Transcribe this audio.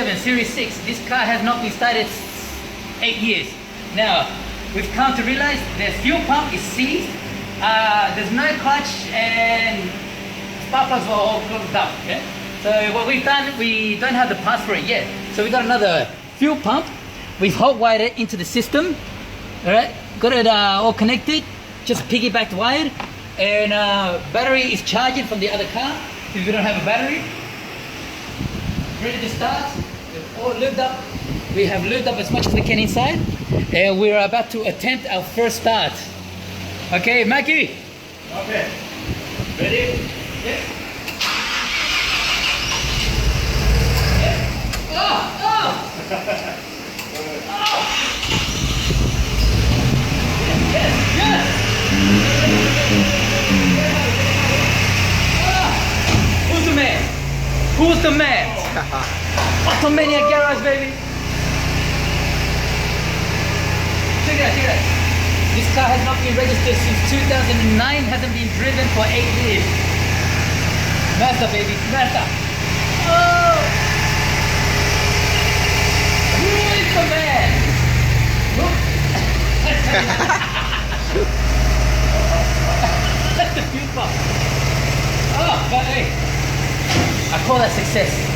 Rx7 Series 6. This car has not been started 8 years. Now, we've come to realize the fuel pump is seized, there's no clutch, and spark plugs are all closed up. Okay? So what we've done, we don't have the parts for it yet. So we got another fuel pump. We've hot wired it into the system. All right, got it all connected, just piggybacked wired, and battery is charging from the other car because we don't have a battery. Ready to start. We've all lubed up. We have lubed up as much as we can inside, and we're about to attempt our first start. Okay, Mackie. Okay. Ready? Yep. Oh! Oh! Oh! Yes! Yes! Who's the man? Who's the man? Automania garage, baby. Check it out, check it out. This car has not been registered since 2009, hasn't been driven for 8 years. Mazda, baby, Mazda. Oh! Who is the man? That's the fuel pump. Oh, but hey, I call that success.